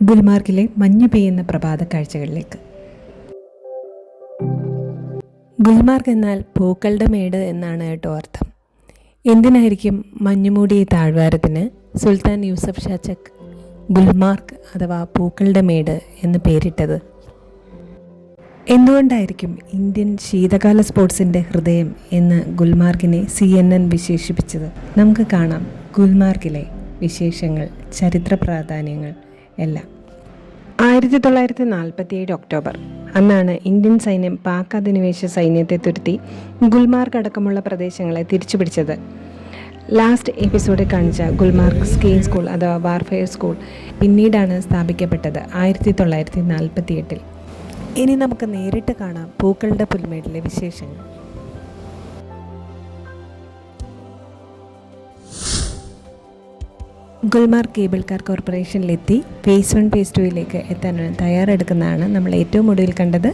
ഗുൽമാർഗിലെ മഞ്ഞ് പെയ്യുന്ന പ്രഭാത കാഴ്ചകളിലേക്ക്. ഗുൽമാർഗ് എന്നാൽ പൂക്കളുടെ മേട് എന്നാണ് കേട്ടോ അർത്ഥം. എന്തിനായിരിക്കും മഞ്ഞുമൂടി ഈ താഴ്വാരത്തിന് സുൽത്താൻ യൂസഫ് ഷാ ചക് ഗുൽമാർഗ് അഥവാ പൂക്കളുടെ മേട് എന്ന് പേരിട്ടത്? എന്തുകൊണ്ടായിരിക്കും ഇന്ത്യൻ ശീതകാല സ്പോർട്സിൻ്റെ ഹൃദയം എന്ന് ഗുൽമാർഗിനെ CNN വിശേഷിപ്പിച്ചത്? നമുക്ക് കാണാം ഗുൽമാർഗിലെ വിശേഷങ്ങൾ, ചരിത്ര പ്രാധാന്യങ്ങൾ എല്ലാം. 1947 ഒക്ടോബർ അന്നാണ് ഇന്ത്യൻ സൈന്യം പാക് അധിനിവേശ സൈന്യത്തെ തുരുത്തി ഗുൽമാർഗ് അടക്കമുള്ള പ്രദേശങ്ങളെ തിരിച്ചുപിടിച്ചത്. ലാസ്റ്റ് എപ്പിസോഡിൽ കാണിച്ച ഗുൽമാർഗ് സ്കീയിങ് സ്കൂൾ അഥവാ വാർഫെയർ സ്കൂൾ പിന്നീടാണ് സ്ഥാപിക്കപ്പെട്ടത് 1948. ഇനി നമുക്ക് നേരിട്ട് കാണാം പൂക്കളുടെ പുൽമേടിലെ വിശേഷങ്ങൾ. ഗുൽമാർഗ് കേബിൾ കാർ കോർപ്പറേഷനിലെത്തി ഫേസ് 1 ഫേസ് 2 എത്താൻ തയ്യാറെടുക്കുന്നതാണ് നമ്മൾ ഏറ്റവും ഒടുവിൽ കണ്ടത്.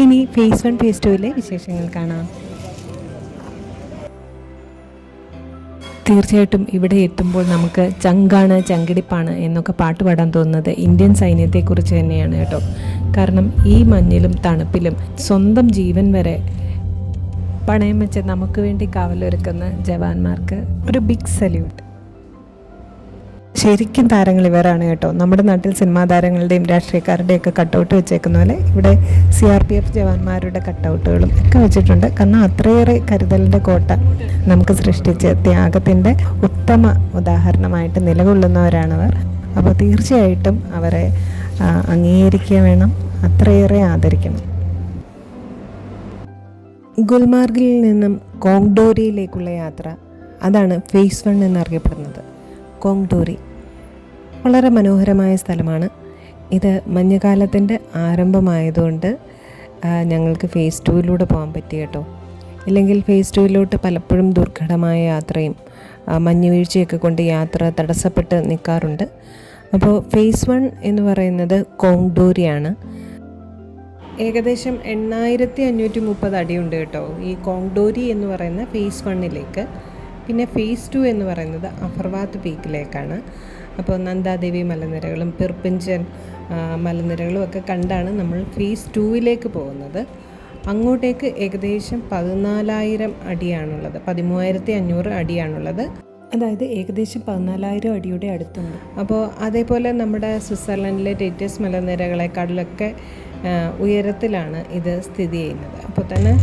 ഇനി ഫേസ് 1 ഫേസ് 2 വിശേഷങ്ങൾ കാണാം. തീർച്ചയായിട്ടും ഇവിടെ എത്തുമ്പോൾ നമുക്ക് ചങ്കാണ്, ചങ്കിടിപ്പാണ് എന്നൊക്കെ പാട്ട് പാടാൻ തോന്നുന്നത് ഇന്ത്യൻ സൈന്യത്തെക്കുറിച്ച് തന്നെയാണ് കേട്ടോ. കാരണം ഈ മഞ്ഞിലും തണുപ്പിലും സ്വന്തം ജീവൻ വരെ പണയം വെച്ച് നമുക്ക് വേണ്ടി കാവലൊരുക്കുന്ന ജവാന്മാർക്ക് ഒരു ബിഗ് സല്യൂട്ട്. ശരിക്കും താരങ്ങൾ ഇവരാണ് കേട്ടോ. നമ്മുടെ നാട്ടിൽ സിനിമാ താരങ്ങളുടെയും രാഷ്ട്രീയക്കാരുടെയൊക്കെ കട്ടൗട്ട് വെച്ചേക്കുന്ന പോലെ ഇവിടെ CRPF ജവാന്മാരുടെ കട്ടൗട്ടുകളും ഒക്കെ വെച്ചിട്ടുണ്ട്. കാരണം അത്രയേറെ കരുതലിൻ്റെ കോട്ട നമുക്ക് സൃഷ്ടിച്ച് ത്യാഗത്തിൻ്റെ ഉത്തമ ഉദാഹരണമായിട്ട് നിലകൊള്ളുന്നവരാണവർ. അപ്പോൾ തീർച്ചയായിട്ടും അവരെ അംഗീകരിക്കുക വേണം, അത്രയേറെ ആദരിക്കണം. ഗുൽമാർഗിൽ നിന്നും കോങ്ഡോരിയിലേക്കുള്ള യാത്ര, അതാണ് ഫേസ് 1 എന്നറിയപ്പെടുന്നത്. കോങ്ഡോരി വളരെ മനോഹരമായ സ്ഥലമാണ്. ഇത് മഞ്ഞുകാലത്തിൻ്റെ ആരംഭമായതുകൊണ്ട് ഞങ്ങൾക്ക് ഫേസ് 2 പോകാൻ പറ്റി കേട്ടോ. ഇല്ലെങ്കിൽ ഫേസ് 2 പലപ്പോഴും ദുർഘടമായ യാത്രയും മഞ്ഞുവീഴ്ചയൊക്കെ കൊണ്ട് യാത്ര തടസ്സപ്പെട്ട് നിൽക്കാറുണ്ട്. അപ്പോൾ ഫേസ് 1 എന്ന് പറയുന്നത് കോങ്ഡോരിയാണ്. ഏകദേശം 8530 അടിയുണ്ട് കേട്ടോ ഈ കോങ്ഡോരി എന്ന് പറയുന്ന ഫേസ് 1. പിന്നെ ഫേസ് 2 എന്ന് പറയുന്നത് അഫർവാത്ത് പീക്കിലേക്കാണ്. അപ്പോൾ നന്ദാദേവി മലനിരകളും പിർപ്പിഞ്ചൻ മലനിരകളും ഒക്കെ കണ്ടാണ് നമ്മൾ ഫേസ് 2 പോകുന്നത്. അങ്ങോട്ടേക്ക് ഏകദേശം 14,000 അടിയാണുള്ളത്, 13,500 അടിയാണുള്ളത്. അതായത് ഏകദേശം 14,000 അടിയുടെ അടുത്തുണ്ട്. അപ്പോൾ അതേപോലെ നമ്മുടെ സ്വിറ്റ്സർലൻഡിലെ ടേറ്റസ് മലനിരകളെക്കാളിലൊക്കെ ഉയരത്തിലാണ് ഇത് സ്ഥിതി ചെയ്യുന്നത്. അപ്പോൾ തന്നെ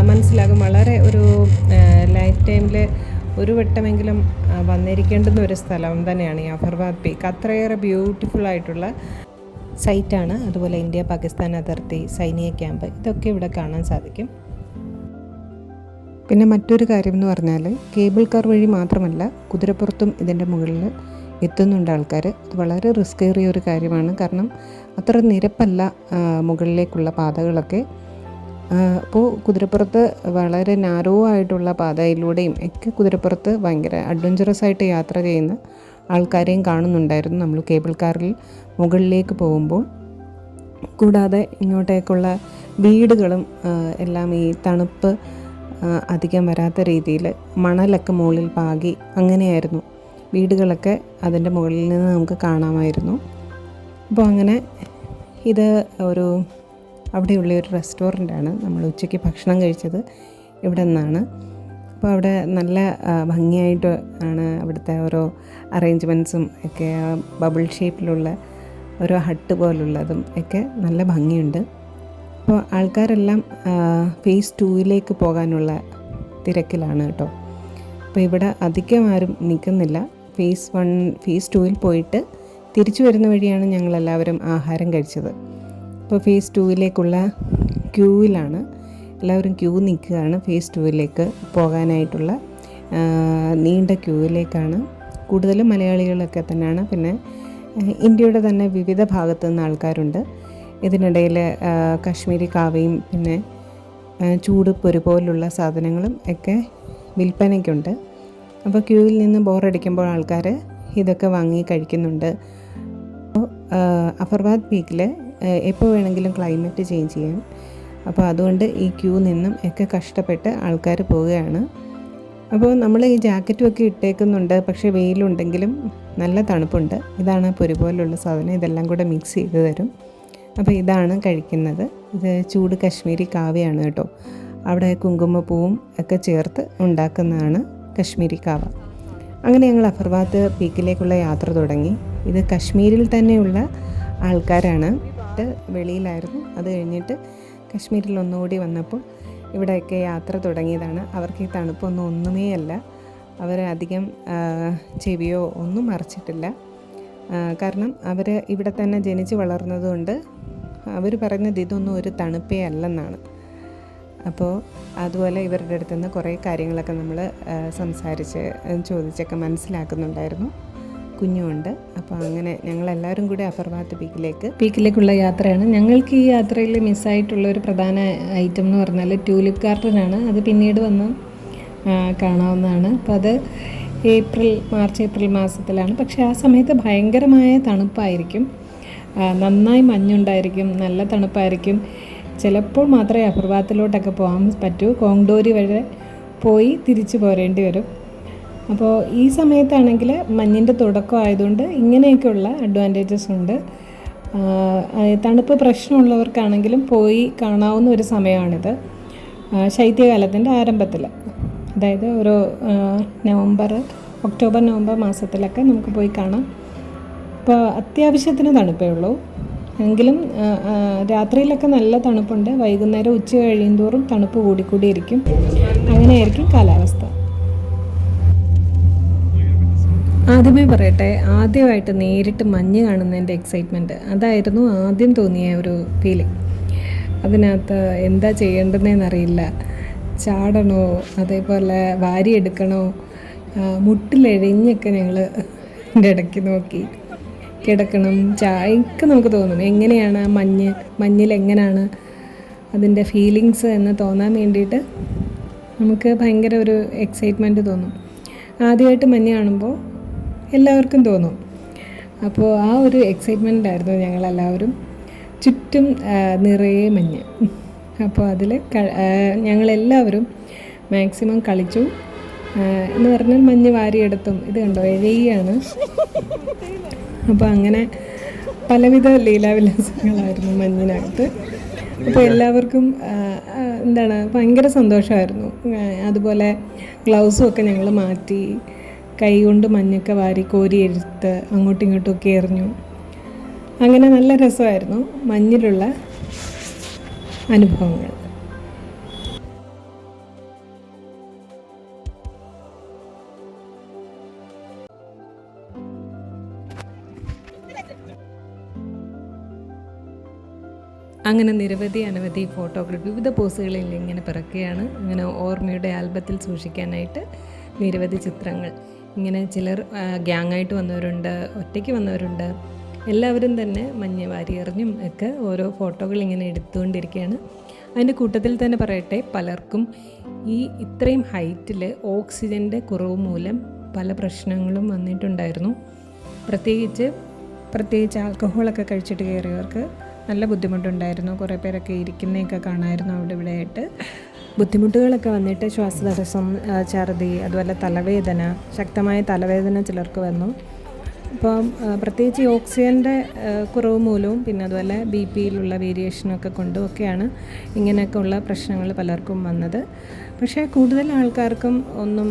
മനസ്സിലാകും വളരെ ഒരു ലൈഫ് ടൈമിൽ ഒരു വട്ടമെങ്കിലും വന്നിരിക്കേണ്ടുന്ന ഒരു സ്ഥലം തന്നെയാണ് ഈ അഫർവാത്ത് പീക്ക്. അത്രയേറെ ബ്യൂട്ടിഫുൾ ആയിട്ടുള്ള സൈറ്റാണ്. അതുപോലെ ഇന്ത്യ പാകിസ്ഥാൻ അതിർത്തി, സൈനിക ക്യാമ്പ്, ഇതൊക്കെ ഇവിടെ കാണാൻ സാധിക്കും. പിന്നെ മറ്റൊരു കാര്യം എന്ന് പറഞ്ഞാൽ കേബിൾ കാർ വഴി മാത്രമല്ല കുതിരപ്പുറത്തും ഇതിൻ്റെ മുകളിൽ എത്തുന്നുണ്ട് ആൾക്കാർ. അത് വളരെ റിസ്ക് ഏറിയ ഒരു കാര്യമാണ്. കാരണം അത്ര നിരപ്പല്ല മുകളിലേക്കുള്ള പാതകളൊക്കെ. അപ്പോൾ കുതിരപ്പുറത്ത് വളരെ നാരോ ആയിട്ടുള്ള പാതയിലൂടെയും ഒക്കെ കുതിരപ്പുറത്ത് ഭയങ്കര അഡ്വഞ്ചറസ് ആയിട്ട് യാത്ര ചെയ്യുന്ന ആൾക്കാരെയും കാണുന്നുണ്ടായിരുന്നു നമ്മൾ കേബിൾ കാറിൽ മുകളിലേക്ക് പോകുമ്പോൾ. കൂടാതെ ഇങ്ങോട്ടേക്കുള്ള വീടുകളും എല്ലാം ഈ തണുപ്പ് അധികം വരാത്ത രീതിയിൽ മണലൊക്കെ മുകളിൽ പാകി അങ്ങനെയായിരുന്നു വീടുകളൊക്കെ അതിൻ്റെ മുകളിൽ നിന്ന് നമുക്ക് കാണാമായിരുന്നു. അപ്പോൾ അങ്ങനെ ഇത് ഒരു അവിടെയുള്ള ഒരു റെസ്റ്റോറൻ്റാണ്. നമ്മൾ ഉച്ചയ്ക്ക് ഭക്ഷണം കഴിച്ചത് ഇവിടെ നിന്നാണ്. അപ്പോൾ അവിടെ നല്ല ഭംഗിയായിട്ട് ആണ് അവിടുത്തെ ഓരോ അറേഞ്ച്മെൻറ്റ്സും ഒക്കെ. ബബിൾ ഷേപ്പിലുള്ള ഓരോ ഹട്ട് പോലുള്ളതും ഒക്കെ നല്ല ഭംഗിയുണ്ട്. അപ്പോൾ ആൾക്കാരെല്ലാം ഫേസ് 2 പോകാനുള്ള തിരക്കിലാണ് കേട്ടോ. അപ്പോൾ ഇവിടെ അധികം ആരും നിൽക്കുന്നില്ല. ഫേസ് 2 പോയിട്ട് തിരിച്ചു വരുന്ന വഴിയാണ് ഞങ്ങളെല്ലാവരും ആഹാരം കഴിച്ചത്. ഇപ്പോൾ ഫേസ് 2 ക്യൂവിലാണ് എല്ലാവരും. ക്യൂ നിൽക്കുകയാണ് ഫേസ് 2 പോകാനായിട്ടുള്ള നീണ്ട ക്യൂവിലേക്കാണ്. കൂടുതലും മലയാളികളൊക്കെ തന്നെയാണ്. പിന്നെ ഇന്ത്യയുടെ തന്നെ വിവിധ ഭാഗത്തു നിന്ന് ആൾക്കാരുണ്ട്. ഇതിനിടയിൽ കാശ്മീരി കാവയും പിന്നെ ചൂട് പൊരി പോലുള്ള സാധനങ്ങളും ഒക്കെ വിൽപ്പനയ്ക്കുണ്ട്. അപ്പോൾ ക്യൂവിൽ നിന്ന് ബോറടിക്കുമ്പോൾ ആൾക്കാർ ഇതൊക്കെ വാങ്ങി കഴിക്കുന്നുണ്ട്. അപ്പോൾ അഫർവാത്ത് പീക്കിൽ എപ്പോൾ വേണമെങ്കിലും ക്ലൈമറ്റ് ചേഞ്ച് ചെയ്യാം. അപ്പോൾ അതുകൊണ്ട് ഈ ക്യൂ നിന്നും ഒക്കെ കഷ്ടപ്പെട്ട് ആൾക്കാർ പോവുകയാണ്. അപ്പോൾ നമ്മൾ ഈ ജാക്കറ്റും ഒക്കെ ഇട്ടേക്കുന്നുണ്ട്. പക്ഷേ വെയിലുണ്ടെങ്കിലും നല്ല തണുപ്പുണ്ട്. ഇതാണ് പൊരി പോലുള്ള സാധനം, ഇതെല്ലാം കൂടെ മിക്സ് ചെയ്ത് തരും. അപ്പോൾ ഇതാണ് കഴിക്കുന്നത്. ഇത് ചൂട് കശ്മീരി കാവയാണ് കേട്ടോ. അവിടെ കുങ്കുമപ്പൂവും ഒക്കെ ചേർത്ത് ഉണ്ടാക്കുന്നതാണ് കശ്മീരി കാവ. അങ്ങനെ ഞങ്ങൾ അഫർവാത്ത് പീക്കിലേക്കുള്ള യാത്ര തുടങ്ങി. ഇത് കശ്മീരിൽ തന്നെയുള്ള ആൾക്കാരാണ്. വെളിയിലായിരുന്നു. അത് കഴിഞ്ഞിട്ട് കശ്മീരിൽ ഒന്നുകൂടി വന്നപ്പോൾ ഇവിടെയൊക്കെ യാത്ര തുടങ്ങിയതാണ്. അവർക്ക് ഈ തണുപ്പൊന്നും ഒന്നുമേ അല്ല. അവർ അധികം ചെവിയോ ഒന്നും മറച്ചിട്ടില്ല. കാരണം അവർ ഇവിടെ തന്നെ ജനിച്ച് വളർന്നതുകൊണ്ട് അവർ പറയുന്നത് ഇതൊന്നും ഒരു തണുപ്പേ അല്ലെന്നാണ്. അപ്പോൾ അതുപോലെ ഇവരുടെ അടുത്ത് നിന്ന് കുറേ കാര്യങ്ങളൊക്കെ നമ്മൾ സംസാരിച്ച് ചോദിച്ചൊക്കെ മനസ്സിലാക്കുന്നുണ്ടായിരുന്നു. കുഞ്ഞുമുണ്ട്. അപ്പോൾ അങ്ങനെ ഞങ്ങളെല്ലാവരും കൂടി അഫർവാത്ത് പീക്കിലേക്കുള്ള യാത്രയാണ്. ഞങ്ങൾക്ക് ഈ യാത്രയിൽ മിസ്സായിട്ടുള്ള ഒരു പ്രധാന ഐറ്റം എന്ന് പറഞ്ഞാൽ ട്യൂലിപ്പ് ഗാർഡനാണ്. അത് പിന്നീട് വന്ന് കാണാവുന്നതാണ്. അപ്പോൾ അത് മാർച്ച് ഏപ്രിൽ മാസത്തിലാണ്. പക്ഷേ ആ സമയത്ത് ഭയങ്കരമായ തണുപ്പായിരിക്കും, നന്നായി മഞ്ഞുണ്ടായിരിക്കും, നല്ല തണുപ്പായിരിക്കും. ചിലപ്പോൾ മാത്രമേ അഫർവാത്തിലോട്ടൊക്കെ പോകാൻ പറ്റൂ. കോങ്ഡോരി വരെ പോയി തിരിച്ചു പോരേണ്ടി വരും. അപ്പോൾ ഈ സമയത്താണെങ്കിൽ മഞ്ഞിൻ്റെ തുടക്കം ആയതുകൊണ്ട് ഇങ്ങനെയൊക്കെയുള്ള അഡ്വാൻറ്റേജസ് ഉണ്ട്. തണുപ്പ് പ്രശ്നമുള്ളവർക്കാണെങ്കിലും പോയി കാണാവുന്ന ഒരു സമയമാണിത്. ശൈത്യകാലത്തിൻ്റെ ആരംഭത്തിൽ, അതായത് ഒരു ഒക്ടോബർ നവംബർ മാസത്തിലൊക്കെ നമുക്ക് പോയി കാണാം. അപ്പോൾ അത്യാവശ്യത്തിന് തണുപ്പേ ഉള്ളൂ. എങ്കിലും രാത്രിയിലൊക്കെ നല്ല തണുപ്പുണ്ട്. വൈകുന്നേരം ഉച്ച കഴിയുന്തോറും തണുപ്പ് കൂടിക്കൂടിയിരിക്കും. അങ്ങനെയായിരിക്കും കാലാവസ്ഥ. ആദ്യമേ പറയട്ടെ, ആദ്യമായിട്ട് നേരിട്ട് മഞ്ഞ് കാണുന്നതിൻ്റെ എക്സൈറ്റ്മെൻറ്റ് അതായിരുന്നു ആദ്യം തോന്നിയ ഒരു ഫീലിംഗ്. അതിനകത്ത് എന്താ ചെയ്യേണ്ടതെന്നറിയില്ല. ചാടണോ, അതേപോലെ വാരിയെടുക്കണോ, മുട്ടിലെഴിഞ്ഞൊക്കെ ഞങ്ങൾ എൻ്റെ ഇടയ്ക്ക് നോക്കി. കിടക്കണം, ചായക്ക് നമുക്ക് തോന്നും എങ്ങനെയാണ് മഞ്ഞിലെങ്ങനെയാണ് അതിൻ്റെ ഫീലിങ്സ് എന്ന് തോന്നാൻ വേണ്ടിയിട്ട് നമുക്ക് ഭയങ്കര ഒരു എക്സൈറ്റ്മെൻറ്റ് തോന്നും. ആദ്യമായിട്ട് മഞ്ഞ് കാണുമ്പോൾ എല്ലാവർക്കും തോന്നും. അപ്പോൾ ആ ഒരു എക്സൈറ്റ്മെൻറ്റായിരുന്നു ഞങ്ങളെല്ലാവരും. ചുറ്റും നിറയെ മഞ്ഞ്. അപ്പോൾ അതിൽ ഞങ്ങളെല്ലാവരും മാക്സിമം കളിച്ചു. എന്ന് പറഞ്ഞാൽ മഞ്ഞ് വാരിയെടുത്തും. ഇത് കണ്ടോ, എഴയാണ്. അപ്പോൾ അങ്ങനെ പലവിധ ലീലാവിലാസങ്ങളായിരുന്നു മഞ്ഞിനകത്ത്. അപ്പോൾ എല്ലാവർക്കും ഭയങ്കര സന്തോഷമായിരുന്നു. അതുപോലെ ഗ്ലൗസും ഒക്കെ ഞങ്ങൾ മാറ്റി കൈ കൊണ്ട് മഞ്ഞൊക്കെ വാരി കോരിയെടുത്ത് അങ്ങോട്ടും ഇങ്ങോട്ടും ഒക്കെ എറിഞ്ഞു. അങ്ങനെ നല്ല രസമായിരുന്നു മഞ്ഞിലുള്ള അനുഭവങ്ങൾ. അങ്ങനെ അനവധി ഫോട്ടോകൾ വിവിധ പോസുകളിൽ ഇങ്ങനെ പിറക്കുകയാണ്. അങ്ങനെ ഓർമ്മയുടെ ആൽബത്തിൽ സൂക്ഷിക്കാനായിട്ട് നിരവധി ചിത്രങ്ങൾ. ഇങ്ങനെ ചിലർ ഗ്യാങ്ങായിട്ട് വന്നവരുണ്ട്, ഒറ്റയ്ക്ക് വന്നവരുണ്ട്. എല്ലാവരും തന്നെ മഞ്ഞ് വാരി എറിഞ്ഞും ഒക്കെ ഓരോ ഫോട്ടോകൾ ഇങ്ങനെ എടുത്തുകൊണ്ടിരിക്കുകയാണ്. അതിൻ്റെ കൂട്ടത്തിൽ തന്നെ പറയട്ടെ, പലർക്കും ഇത്രയും ഹൈറ്റിൽ ഓക്സിജൻ്റെ കുറവ് മൂലം പല പ്രശ്നങ്ങളും വന്നിട്ടുണ്ടായിരുന്നു. പ്രത്യേകിച്ച് ആൽക്കഹോളൊക്കെ കഴിച്ചിട്ട് കയറിയവർക്ക് നല്ല ബുദ്ധിമുട്ടുണ്ടായിരുന്നു. കുറേ പേരൊക്കെ ഇരിക്കുന്നതൊക്കെ കാണാമായിരുന്നു അവിടെ ഇവിടെയായിട്ട്. ബുദ്ധിമുട്ടുകളൊക്കെ വന്നിട്ട് ശ്വാസതടസ്സം, ഛർദി, അതുപോലെ തലവേദന, ശക്തമായ തലവേദന ചിലർക്ക് വന്നു. അപ്പം പ്രത്യേകിച്ച് ഓക്സിജൻ്റെ കുറവ് മൂലവും പിന്നെ അതുപോലെ BP-യിലുള്ള വേരിയേഷനൊക്കെ കൊണ്ടും ഒക്കെയാണ് ഇങ്ങനെയൊക്കെ ഉള്ള പ്രശ്നങ്ങൾ പലർക്കും വന്നത്. പക്ഷേ കൂടുതൽ ആൾക്കാർക്കും ഒന്നും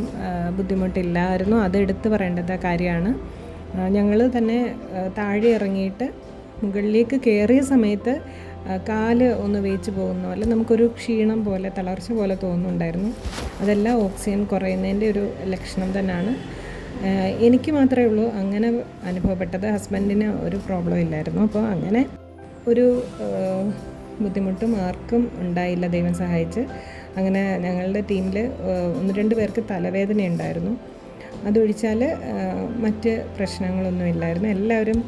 ബുദ്ധിമുട്ടില്ലായിരുന്നു. അത് എടുത്തു പറയേണ്ടത് കാര്യമാണ്. ഞങ്ങൾ തന്നെ താഴെ ഇറങ്ങിയിട്ട് മുകളിലേക്ക് കയറിയ സമയത്ത് കാല് ഒന്ന് വേച്ച് പോകുന്ന പോലെ നമുക്കൊരു ക്ഷീണം പോലെ, തളർച്ച പോലെ തോന്നുന്നുണ്ടായിരുന്നു. അതെല്ലാം ഓക്സിജൻ കുറയുന്നതിൻ്റെ ഒരു ലക്ഷണം തന്നെയാണ്. എനിക്ക് മാത്രമേ ഉള്ളൂ അങ്ങനെ അനുഭവപ്പെട്ടത്. ഹസ്ബൻഡിന് ഒരു പ്രോബ്ലം ഇല്ലായിരുന്നു. അപ്പോൾ അങ്ങനെ ഒരു ബുദ്ധിമുട്ടും ആർക്കും ഉണ്ടായില്ല, ദൈവം സഹായിച്ച്. അങ്ങനെ ഞങ്ങളുടെ ടീമിൽ 1-2 പേർക്ക് തലവേദന ഉണ്ടായിരുന്നു. അതൊഴിച്ചാൽ മറ്റ് പ്രശ്നങ്ങളൊന്നും ഇല്ലായിരുന്നു. എല്ലാവരും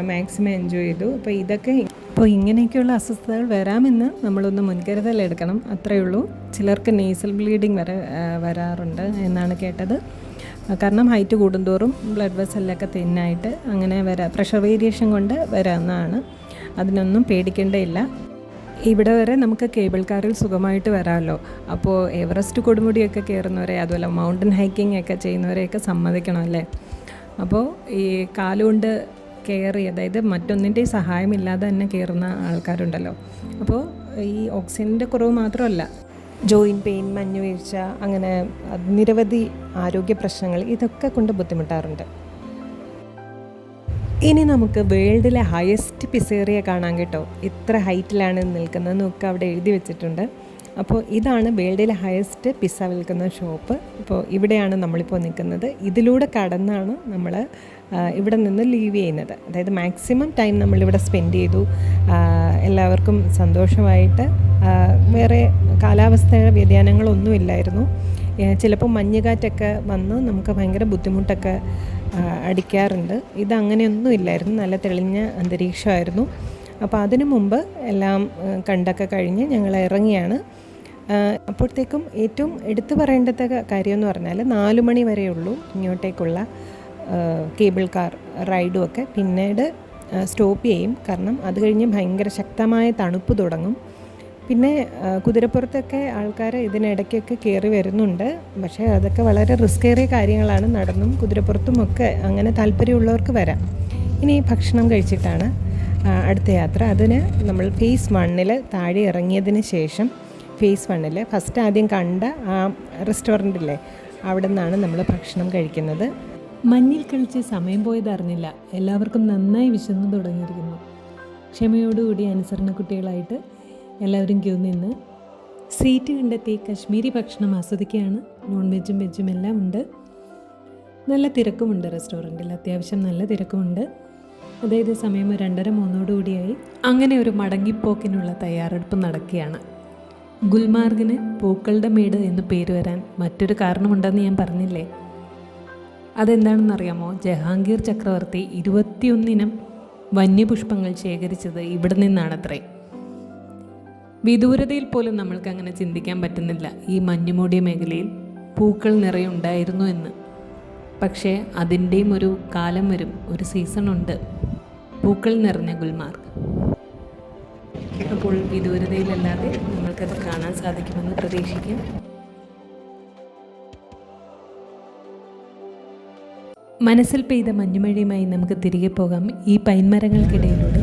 മാക്സിമം എൻജോയ് ചെയ്തു. അപ്പോൾ ഇങ്ങനെയൊക്കെയുള്ള അസ്വസ്ഥതകൾ വരാമെന്ന് നമ്മളൊന്ന് മുൻകരുതലെടുക്കണം, അത്രയേ ഉള്ളൂ. ചിലർക്ക് നേസൽ ബ്ലീഡിങ് വരെ വരാറുണ്ട് എന്നാണ് കേട്ടത്. കാരണം ഹൈറ്റ് കൂടുന്തോറും ബ്ലഡ് വെസലിലൊക്കെ തിന്നായിട്ട് അങ്ങനെ പ്രഷർ വേരിയേഷൻ കൊണ്ട് വരാവുന്നതാണ്. അതിനൊന്നും പേടിക്കേണ്ടതില്ല. ഇവിടെ വരെ നമുക്ക് കേബിൾ കാറിൽ സുഖമായിട്ട് വരാമല്ലോ. അപ്പോൾ എവറസ്റ്റ് കൊടുമുടിയൊക്കെ കയറുന്നവരെ, അതുപോലെ മൗണ്ടൻ ഹൈക്കിംഗ് ഒക്കെ ചെയ്യുന്നവരെയൊക്കെ സമ്മതിക്കണം അല്ലേ. അപ്പോൾ ഈ കാലുകൊണ്ട് കയറി, അതായത് മറ്റൊന്നിൻ്റെയും സഹായമില്ലാതെ തന്നെ കയറുന്ന ആൾക്കാരുണ്ടല്ലോ. അപ്പോൾ ഈ ഓക്സിജൻ്റെ കുറവ് മാത്രമല്ല, ജോയിൻറ്റ് പെയിൻ, മഞ്ഞുവീഴ്ച, അങ്ങനെ നിരവധി ആരോഗ്യ പ്രശ്നങ്ങൾ ഇതൊക്കെ കൊണ്ട് ബുദ്ധിമുട്ടാറുണ്ട്. ഇനി നമുക്ക് വേൾഡിലെ ഹയസ്റ്റ് പിസേറിയ കാണാൻ കേട്ടോ. ഇത്ര ഹൈറ്റിലാണ് നിൽക്കുന്നത് എന്നൊക്കെ അവിടെ എഴുതി വെച്ചിട്ടുണ്ട്. അപ്പോൾ ഇതാണ് വേൾഡിലെ ഹയസ്റ്റ് പിസ്സ വിൽക്കുന്ന ഷോപ്പ്. ഇപ്പോൾ ഇവിടെയാണ് നമ്മളിപ്പോൾ നിൽക്കുന്നത്. ഇതിലൂടെ കടന്നാണ് നമ്മൾ ഇവിടെ നിന്ന് ലീവ് ചെയ്യുന്നത്. അതായത് മാക്സിമം ടൈം നമ്മളിവിടെ സ്പെൻഡ് ചെയ്തു. എല്ലാവർക്കും സന്തോഷമായിട്ട്, വേറെ കാലാവസ്ഥ വ്യതിയാനങ്ങളൊന്നുമില്ലായിരുന്നു. ചിലപ്പോൾ മഞ്ഞുകാറ്റൊക്കെ വന്ന് നമുക്ക് ഭയങ്കര ബുദ്ധിമുട്ടൊക്കെ അടിക്കാറുണ്ട്. ഇതങ്ങനെയൊന്നും ഇല്ലായിരുന്നു. നല്ല തെളിഞ്ഞ അന്തരീക്ഷമായിരുന്നു. അപ്പോൾ അതിനു മുമ്പ് എല്ലാം കണ്ടൊക്കെ കഴിഞ്ഞ് ഞങ്ങൾ ഇറങ്ങിയാണ്. അപ്പോഴത്തേക്കും ഏറ്റവും എടുത്തു പറയേണ്ടത് കാര്യമെന്ന് പറഞ്ഞാൽ 4 മണി വരെയുള്ളൂ ഇങ്ങോട്ടേക്കുള്ള കേബിൾ കാർ റൈഡും ഒക്കെ. പിന്നീട് സ്റ്റോപ്പ് ചെയ്യും, കാരണം അത് കഴിഞ്ഞ് ഭയങ്കര ശക്തമായ തണുപ്പ് തുടങ്ങും. പിന്നെ കുതിരപ്പുറത്തൊക്കെ ആൾക്കാർ ഇതിനിടയ്ക്കൊക്കെ കയറി വരുന്നുണ്ട്. പക്ഷേ അതൊക്കെ വളരെ റിസ്ക്കേറിയ കാര്യങ്ങളാണ്. നടന്നും കുതിരപ്പുറത്തും ഒക്കെ അങ്ങനെ താല്പര്യമുള്ളവർക്ക് വരാം. ഇനി ഭക്ഷണം കഴിച്ചിട്ടാണ് അടുത്ത യാത്ര. അതിന് നമ്മൾ ഫേസ് 1 താഴെ ഇറങ്ങിയതിന് ശേഷം ഫേസ് 1 ഫസ്റ്റ് ആദ്യം കണ്ട ആ റെസ്റ്റോറൻറ്റില്ലേ, അവിടെ നിന്നാണ് നമ്മൾ ഭക്ഷണം കഴിക്കുന്നത്. മഞ്ഞിൽ കളിച്ച് സമയം പോയത് അറിഞ്ഞില്ല. എല്ലാവർക്കും നന്നായി വിശന്നു തുടങ്ങിയിരിക്കുന്നു. ക്ഷമയോടുകൂടി അനുസരണ കുട്ടികളായിട്ട് എല്ലാവരും ക്യൂ നിന്ന് സീറ്റ് കണ്ടെത്തി കശ്മീരി ഭക്ഷണം ആസ്വദിക്കുകയാണ്. നോൺ വെജും വെജും എല്ലാം ഉണ്ട്. നല്ല തിരക്കുമുണ്ട് റെസ്റ്റോറൻറ്റിൽ, അത്യാവശ്യം നല്ല തിരക്കുമുണ്ട്. അതായത് സമയം 2:30-3 അങ്ങനെ ഒരു മടങ്ങിപ്പോക്കിനുള്ള തയ്യാറെടുപ്പ് നടക്കുകയാണ്. ഗുൽമാർഗിന് പൂക്കളുടെ മേട് എന്ന് പേര് വരാൻ മറ്റൊരു കാരണമുണ്ടെന്ന് ഞാൻ പറഞ്ഞില്ലേ. അതെന്താണെന്നറിയാമോ? ജഹാംഗീർ ചക്രവർത്തി 21 വന്യപുഷ്പങ്ങൾ ശേഖരിച്ചത് ഇവിടെ നിന്നാണത്രേ. വിദൂരതയിൽ പോലും നമ്മൾക്ക് അങ്ങനെ ചിന്തിക്കാൻ പറ്റുന്നില്ല ഈ മഞ്ഞുമൂടിയ മേഖലയിൽ പൂക്കൾ നിറയെ ഉണ്ടായിരുന്നു എന്ന്. പക്ഷേ അതിൻ്റെയും ഒരു കാലം വരും, ഒരു സീസണുണ്ട് പൂക്കൾ നിറഞ്ഞ ഗുൽമാർഗ്. അപ്പോൾ വിദൂരതയിലല്ലാതെ നമ്മൾക്കത് കാണാൻ സാധിക്കുമെന്ന് പ്രതീക്ഷിക്കാം. മനസ്സിൽ പെയ്ത മഞ്ഞുമഴയുമായി നമുക്ക് തിരികെ പോകാം ഈ പൈൻമരങ്ങൾക്കിടയിലൂടെ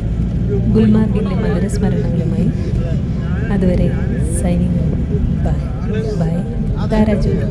ഗുൽമാർഗിൻ്റെ മധുരസ്മരണകളുമായി. അതുവരെ സൈനിങ് ബൈ ബൈ താരാജുലി.